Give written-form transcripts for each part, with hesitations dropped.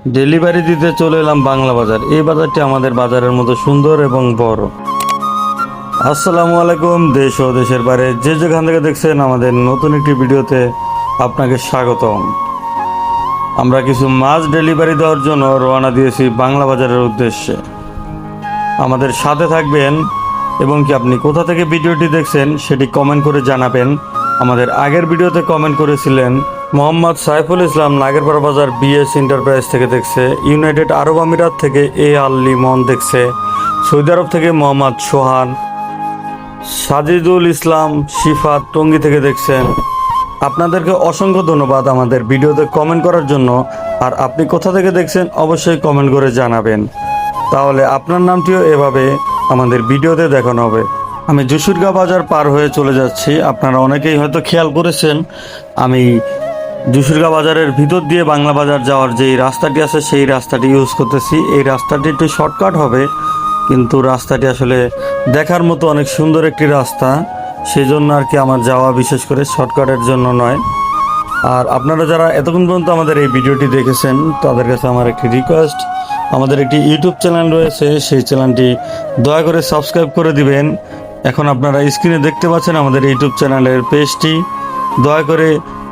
Delivery দিতে চলে এলাম বাংলা বাজার। এই বাজারটি আমাদের বাজারের মতো সুন্দর এবং বড়। আসসালামু আলাইকুম, দেশ ও দেশের বাইরে যে যেখান থেকে দেখছেন আমাদের নতুন একটি ভিডিওতে আপনাকে স্বাগতম। আমরা কিছু মাছ ডেলিভারি দেওয়ার জন্য রওনা দিয়েছি বাংলা বাজারের উদ্দেশ্যে। আমাদের সাথে থাকবেন এবং কি আপনি কোথা থেকে ভিডিওটি দেখছেন সেটি কমেন্ট করে জানাবেন। আমাদের আগের ভিডিওতে কমেন্ট করেছিলেন মোহাম্মদ সাইফুল ইসলাম নাগেরপাড়া বাজার বিএস এন্টারপ্রাইজ থেকে দেখছে, ইউনাইটেড আরব আমিরাত থেকে আল লিমন দেখছে, সৌদি আরব থেকে মোহাম্মদ সোহান, সাজিদুল ইসলাম শিফাত টঙ্গী থেকে দেখছেন। আপনাদেরকে অসংখ্য ধন্যবাদ আমাদের ভিডিওতে কমেন্ট করার জন্য। আর আপনি কোথা থেকে দেখছেন অবশ্যই কমেন্ট করে জানাবেন, তাহলে আপনার নামটিও এভাবে আমাদের ভিডিওতে দেখানো হবে। আমি যশোরগাঁ বাজার পার হয়ে চলে যাচ্ছি। আপনারা অনেকেই হয়তো খেয়াল করেছেন আমি যশোরগাঁ বাজারের ভিতর দিয়ে বাংলা বাজার যাওয়ার যেই রাস্তাটি আছে সেই রাস্তাটি ইউজ করতেছি। এই রাস্তাটি একটু শর্টকাট হবে, কিন্তু রাস্তাটি আসলে দেখার মতো অনেক সুন্দর একটি রাস্তা, সেই জন্য আর কি আমার যাওয়া বিশেষ করে শর্টকাটের জন্য নয়। আর আপনারা যারা এতক্ষণ পর্যন্ত আমাদের এই ভিডিওটি দেখেছেন তাদের কাছে আমার একটি রিকোয়েস্ট, আমাদের একটি ইউটিউব চ্যানেল রয়েছে, সেই চ্যানেলটি দয়া করে সাবস্ক্রাইব করে দিবেন। এখন আপনারা স্ক্রিনে দেখতে পাচ্ছেন আমাদের ইউটিউব চ্যানেলের পেজটি, দয়া করে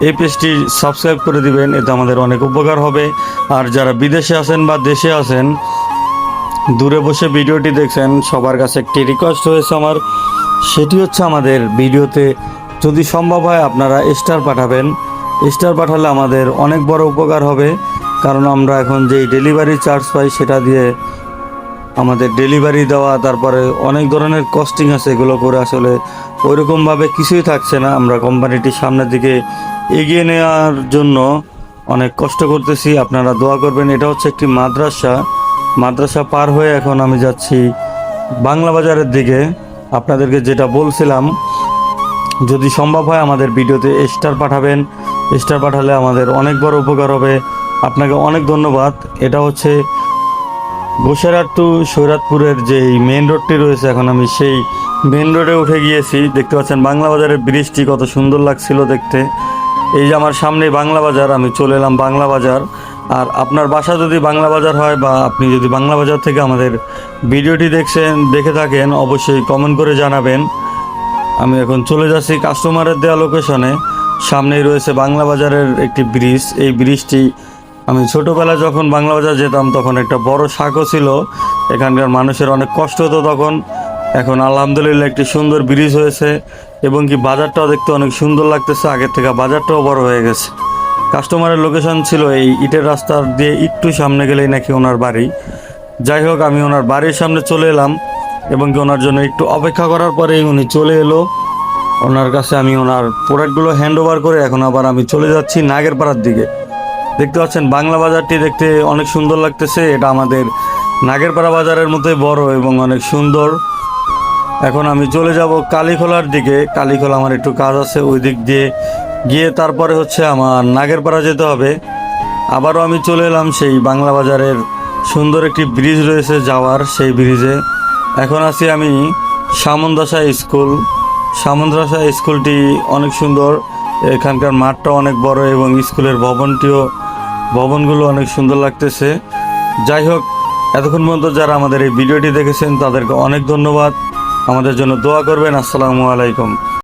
এই পেজটি সাবস্ক্রাইব করে দিবেন, এতে আমাদের অনেক উপকার হবে। আর যারা বিদেশে আছেন বা দেশে আছেন, দূরে বসে ভিডিওটি দেখছেন, সবার কাছে একটি রিকোয়েস্ট হয়েছে আমার, সেটি হচ্ছে আমাদের ভিডিওতে যদি সম্ভব হয় আপনারা স্টার পাঠাবেন। স্টার পাঠালে আমাদের অনেক বড় উপকার হবে, কারণ আমরা এখন যেই ডেলিভারি চার্জ পাই সেটা দিয়ে আমাদের ডেলিভারি দেওয়া, তারপরে অনেক ধরনের কস্টিং আছে, এগুলো করে আসলে ওইরকমভাবে কিছুই থাকছে না। আমরা কোম্পানিটি সামনের দিকে এগিয়ে নেওয়ার জন্য অনেক কষ্ট করতেছি, আপনারা দোয়া করবেন। এটা হচ্ছে একটি মাদ্রাসা পার হয়ে এখন আমি যাচ্ছি বাংলা বাজারের দিকে। আপনাদেরকে যেটা বলছিলাম, যদি সম্ভব হয় আমাদের ভিডিওতে স্টার পাঠাবেন। স্টার পাঠালে আমাদের অনেক বড় উপকার হবে। আপনাকে অনেক ধন্যবাদ। এটা হচ্ছে বসিরহাট টু সৈরাতপুরের যেই মেন রোডটি রয়েছে, এখন আমি সেই মেন রোডে উঠে গিয়েছি। দেখতে পাচ্ছেন বাংলা বাজারের ব্রিজটি কত সুন্দর লাগছিল দেখতে। এই যে আমার সামনে বাংলা বাজার, আমি চলে এলাম বাংলা বাজার। আর আপনার বাসা যদি বাংলা বাজার হয় বা আপনি যদি বাংলা বাজার থেকে আমাদের ভিডিওটি দেখে থাকেন অবশ্যই কমেন্ট করে জানাবেন। আমি এখন চলে যাচ্ছি কাস্টমারের দেওয়া লোকেশনে। সামনেই রয়েছে বাংলা বাজারের একটি ব্রিজ। এই ব্রিজটি আমি ছোটোবেলায় যখন বাংলা বাজার যেতাম তখন একটা বড় সাঁকো ছিল, এখানকার মানুষের অনেক কষ্ট হতো তখন। এখন আলহামদুলিল্লাহ একটি সুন্দর ব্রিজ হয়েছে এবং কি বাজারটাও দেখতে অনেক সুন্দর লাগতেছে, আগের থেকে বাজারটাও বড় হয়ে গেছে। কাস্টমারের লোকেশন ছিল এই ইটের রাস্তা দিয়ে একটু সামনে গেলেই নাকি ওনার বাড়ি। যাই হোক, আমি ওনার বাড়ির সামনে চলে এলাম এবং কি ওনার জন্য একটু অপেক্ষা করার পরেই উনি চলে এলো। ওনার কাছে আমি ওনার প্রোডাক্টগুলো হ্যান্ড ওভার করে এখন আবার আমি চলে যাচ্ছি নাগেরপাড়ার দিকে। দেখতে পাচ্ছেন বাংলা বাজারটি দেখতে অনেক সুন্দর লাগতেছে। এটা আমাদের নাগেরপাড়া বাজারের মতোই বড় এবং অনেক সুন্দর। এখন আমি চলে যাব কালীখোলার দিকে। কালীখোলা আমার একটু কাজ আছে, ওই দিক দিয়ে গিয়ে তারপরে হচ্ছে আমার নাগেরপাড়া যেতে হবে। আবারও আমি চলে এলাম সেই বাংলা বাজারের সুন্দর একটি ব্রিজ রয়েছে যাওয়ার, সেই ব্রিজে। এখন আছি আমি সামন্দাসা স্কুল। সামন্দাসা স্কুলটি অনেক সুন্দর, এখানকার মাঠটা অনেক বড় এবং স্কুলের ভবনগুলো অনেক সুন্দর লাগতেছে। যাই হোক, এতক্ষণ পর্যন্ত যারা আমাদের এই ভিডিওটি দেখেছেন তাদেরকে অনেক ধন্যবাদ। আমাদের জন্য দোয়া করবেন। আসসালামু আলাইকুম।